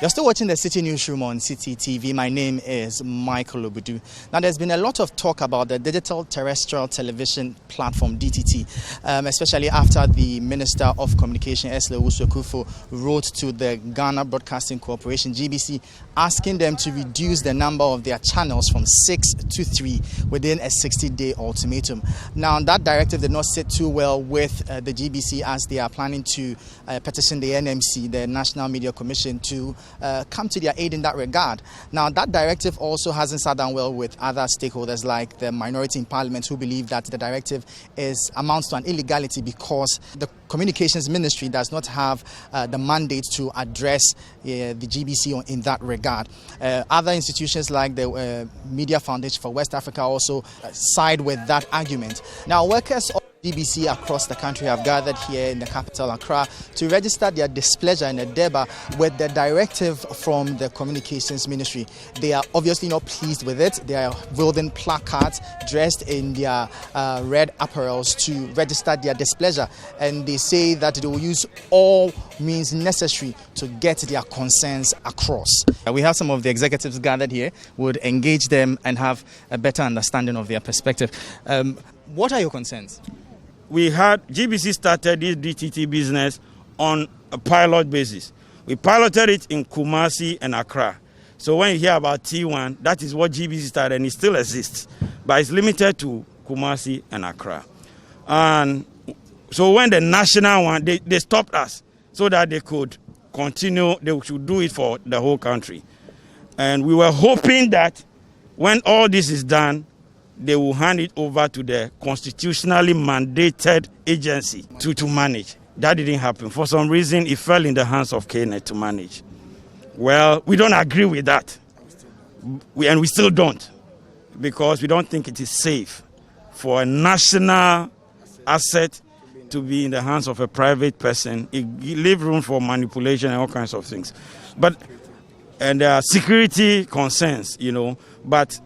You're still watching the Citi Newsroom on Citi TV. My name is Michael Obudu. Now, there's been a lot of talk about the digital terrestrial television platform, DTT, especially after the Minister of Communication, Ursula Owusu, wrote to the Ghana Broadcasting Corporation, GBC, asking them to reduce the number of their channels from 6 to 3 within a 60-day ultimatum. Now, that directive did not sit too well with the GBC, as they are planning to petition the NMC, the National Media Commission, to come to their aid in that regard. Now, that directive also hasn't sat down well with other stakeholders like the minority in Parliament, who believe that the directive amounts to an illegality because the Communications Ministry does not have the mandate to address the GBC in that regard. Other institutions like the Media Foundation for West Africa also side with that argument. Now, workers of GBC across the country have gathered here in the capital, Accra, to register their displeasure and endeavour with the directive from the Communications Ministry. They are obviously not pleased with it. They are wielding placards dressed in their red apparels to register their displeasure, and they say that they will use all means necessary to get their concerns across. We have some of the executives gathered here. Would engage them and have a better understanding of their perspective. What are your concerns? We had GBC started this DTT business on a pilot basis. We piloted it in Kumasi and Accra. So when you hear about T1, that is what GBC started, and it still exists. But it's limited to Kumasi and Accra. And so when the national one, they stopped us so that they could continue, they should do it for the whole country. And we were hoping that when all this is done, they will hand it over to the constitutionally mandated agency to manage. That didn't happen. For some reason, it fell in the hands of KNET to manage. Well, we don't agree with that. And we still don't, because we don't think it is safe for a national asset to be in the hands of a private person. It leaves room for manipulation and all kinds of things. And there are security concerns, but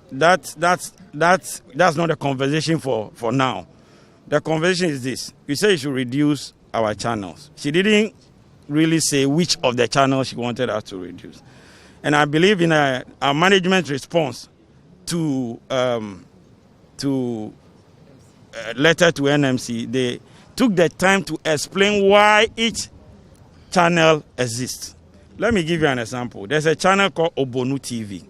that's not a conversation for now. The conversation is this. You say you should reduce our channels. She didn't really say which of the channels she wanted us to reduce. And I believe in our management response to letter to NMC, they took the time to explain why each channel exists. Let me give you an example. There's a channel called Obonu TV.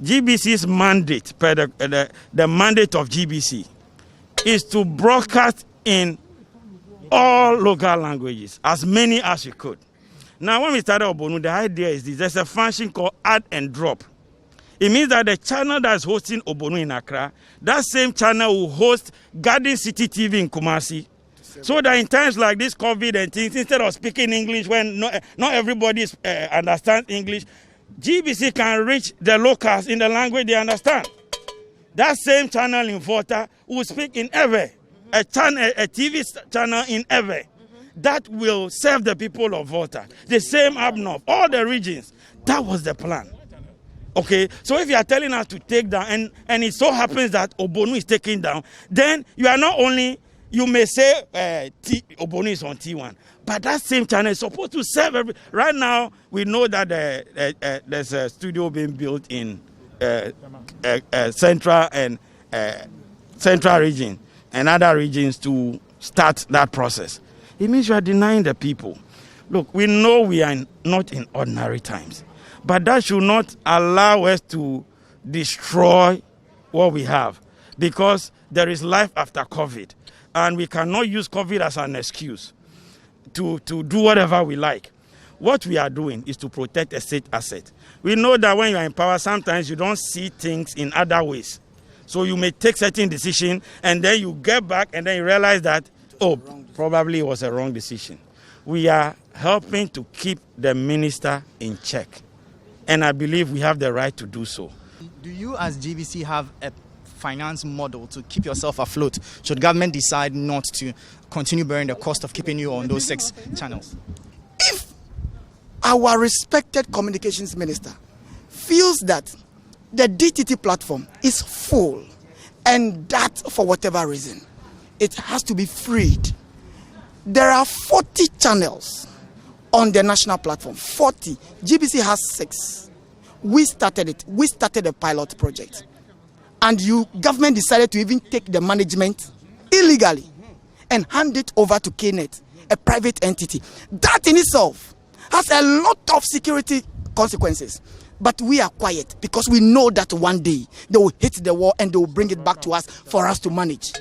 GBC's mandate, the mandate of GBC, is to broadcast in all local languages, as many as we could. Now, when we started Obonu, the idea is this. There's a function called add and drop. It means that the channel that's hosting Obonu in Accra, that same channel will host Garden City TV in Kumasi. So that in times like this, COVID and things, instead of speaking English when not everybody understands English, GBC can reach the locals in the language they understand. That same channel in Volta will speak in Ewe, a TV channel in Ewe that will serve the people of Volta. The same up north, all the regions. That was the plan. Okay, so if you are telling us to take down, and it so happens that Obonu is taken down, then you are not only, you may say Obonu is on T1, but that same channel is supposed to serve right now, we know that there's a studio being built in central region and other regions to start that process. It means you are denying the people. Look, we know we are not in ordinary times, but that should not allow us to destroy what we have, because there is life after COVID, and we cannot use COVID as an excuse to do whatever we like. What we are doing is to protect a state asset. We know that when you are in power, sometimes you don't see things in other ways. So you may take certain decision, and then you get back, and then you realize that, probably it was a wrong decision. We are helping to keep the minister in check, and I believe we have the right to do so. Do you as GBC have a finance model to keep yourself afloat should government decide not to continue bearing the cost of keeping you on those 6 channels? If our respected communications minister feels that the DTT platform is full, and that for whatever reason it has to be freed, there are 40 channels on the national platform. 40. GBC has 6. We started it. We started a pilot project. And government decided to even take the management illegally and hand it over to KNET, a private entity. That in itself has a lot of security consequences. But we are quiet because we know that one day they will hit the wall and they will bring it back to us for us to manage.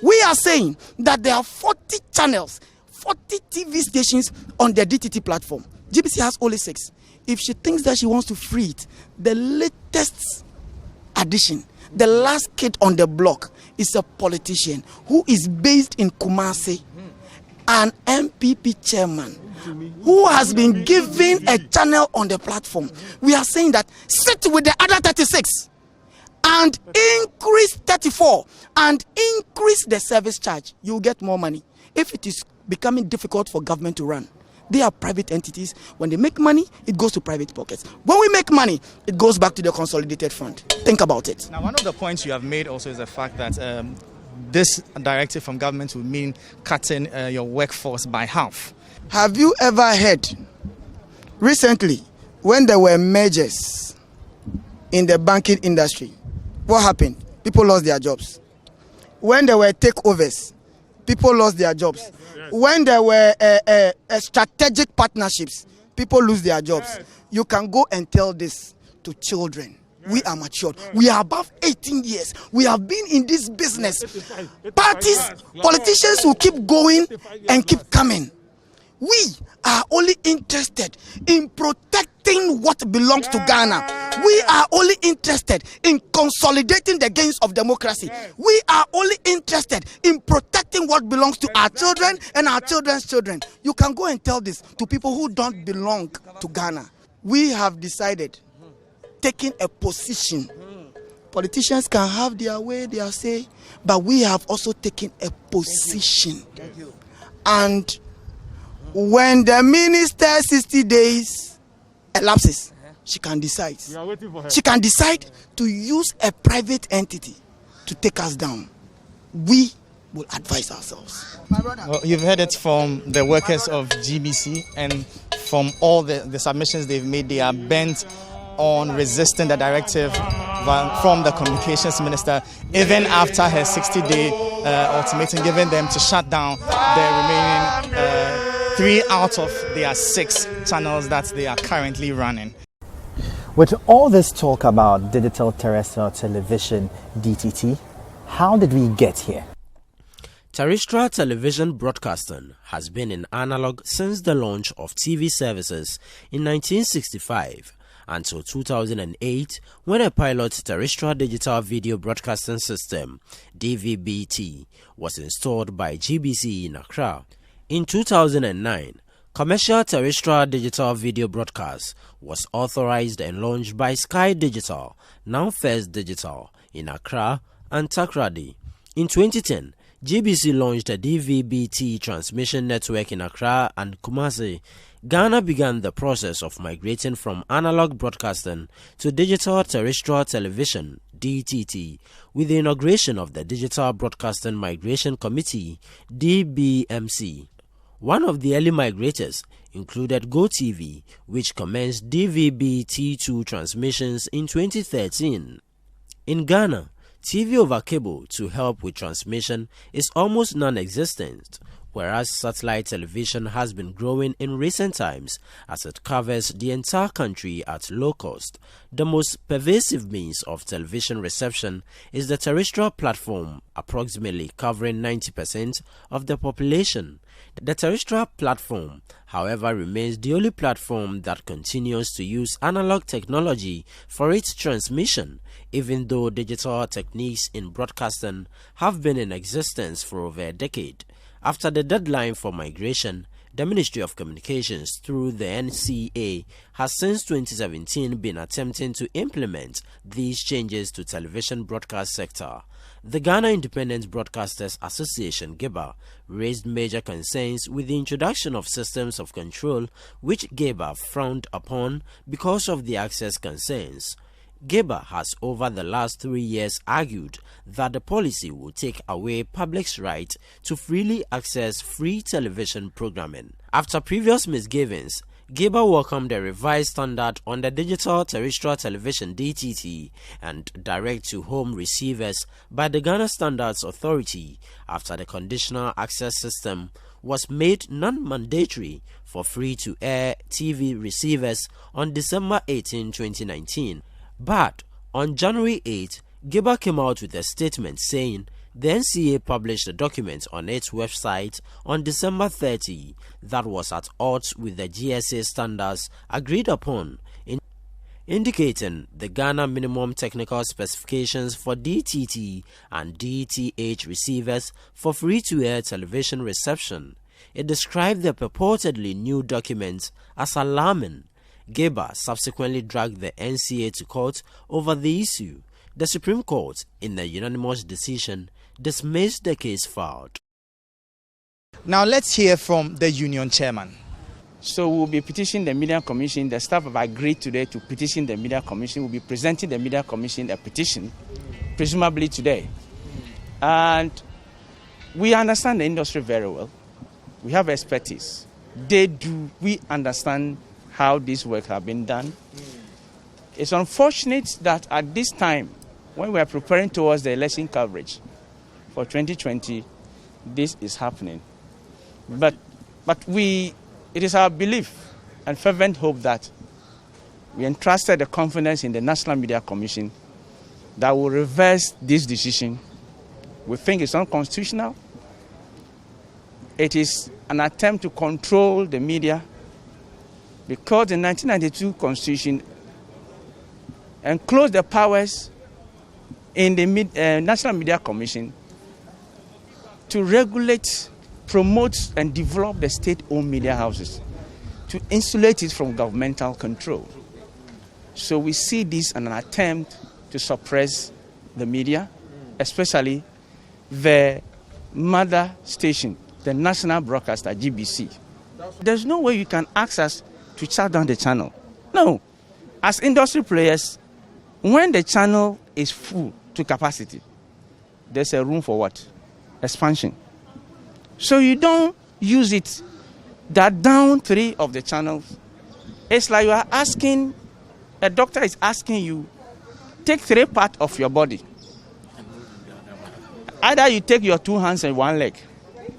We are saying that there are 40 channels, 40 TV stations on the DTT platform. GBC has only 6. If she thinks that she wants to free it, the latest addition, the last kid on the block, is a politician who is based in Kumasi, an MPP chairman who has been given a channel on the platform. We are saying that sit with the other 36 and increase 34 and increase the service charge. You will get more money. If it is becoming difficult for government to run, they are private entities. When they make money, it goes to private pockets. When we make money, it goes back to the consolidated fund. Think about it. Now, one of the points you have made also is the fact that this directive from government will mean cutting your workforce by half. Have you ever heard recently when there were mergers in the banking industry? What happened? People lost their jobs. When there were takeovers, people lost their jobs. When there were strategic partnerships, people lose their jobs. You can go and tell this to children. We are matured. We are above 18 years. We have been in this business. Parties, politicians will keep going and keep coming. We are only interested in protecting what belongs to Ghana. We are only interested in consolidating the gains of democracy. We are only interested in protecting what belongs to our children and our children's children. You can go and tell this to people who don't belong to Ghana. We have decided, taking a position. Politicians can have their way, their say, but we have also taken a position. And when the minister 60 days elapses, she can decide. She can decide to use a private entity to take us down. We will advise ourselves. Well, you've heard it from the workers of GBC, and from all the submissions they've made, they are bent on resisting the directive from the communications minister, even after her 60-day ultimatum, giving them to shut down the remaining 3 out of their 6 channels that they are currently running. With all this talk about digital terrestrial television, DTT, how did we get here? Terrestrial television broadcasting has been in analog since the launch of TV services in 1965 until 2008, when a pilot terrestrial digital video broadcasting system, DVB-T, was installed by GBC in Accra. In 2009, commercial terrestrial digital video broadcast was authorized and launched by Sky Digital, now First Digital, in Accra and Takoradi. In 2010, GBC launched a DVB-T transmission network in Accra and Kumasi. Ghana began the process of migrating from analog broadcasting to digital terrestrial television, DTT, with the inauguration of the Digital Broadcasting Migration Committee, DBMC. One of the early migrators included GoTV, which commenced DVB-T2 transmissions in 2013. In Ghana, TV over cable to help with transmission is almost non-existent, whereas satellite television has been growing in recent times as it covers the entire country at low cost. The most pervasive means of television reception is the terrestrial platform, approximately covering 90% of the population. The terrestrial platform, however, remains the only platform that continues to use analog technology for its transmission, even though digital techniques in broadcasting have been in existence for over a decade. After the deadline for migration, the Ministry of Communications through the NCA has since 2017 been attempting to implement these changes to television broadcast sector. The Ghana Independent Broadcasters Association (GEBA) raised major concerns with the introduction of systems of control which GEBA frowned upon because of the access concerns. GEBA has over the last 3 years argued that the policy will take away public's right to freely access free television programming After previous misgivings, GBC welcomed the revised standard on the digital terrestrial television DTT and direct-to-home receivers by the Ghana Standards Authority after the conditional access system was made non-mandatory for free-to-air TV receivers on December 18, 2019. But on January 8, GBC came out with a statement saying the NCA published a document on its website on December 30 that was at odds with the GSA standards agreed upon, indicating the Ghana minimum technical specifications for DTT and DTH receivers for free-to-air television reception. It described the purportedly new document as alarming. GBC subsequently dragged the NCA to court over the issue. The Supreme Court, in a unanimous decision, dismissed the case filed. Now let's hear from the union chairman. So we'll be petitioning the Media Commission. The staff have agreed today to petition the Media Commission. We'll be presenting the Media Commission a petition, presumably today. And we understand the industry very well. We have expertise. They do. We understand how this work has been done. It's unfortunate that at this time, when we are preparing towards the election coverage for 2020, this is happening. But it is our belief and fervent hope that we entrusted the confidence in the National Media Commission that will reverse this decision. We think it's unconstitutional. It is an attempt to control the media because the 1992 Constitution enclosed the powers in the National Media Commission to regulate, promote, and develop the state-owned media houses, to insulate it from governmental control. So we see this as an attempt to suppress the media, especially the mother station, the national broadcaster, GBC. There's no way you can ask us to shut down the channel. No. As industry players, when the channel is full to capacity, there's a room for what? Expansion. So you don't use it that down 3 of the channels. It's like you are asking, a doctor is asking you, take 3 parts of your body. Either you take your 2 hands and 1 leg,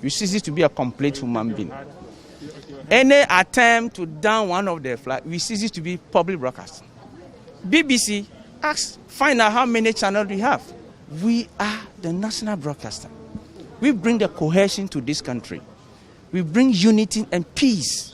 you cease to be a complete human being. Any attempt to down one of the flags, we cease to be public broadcast. BBC asks, find out how many channels we have. We are the national broadcaster. We bring the cohesion to this country. We bring unity and peace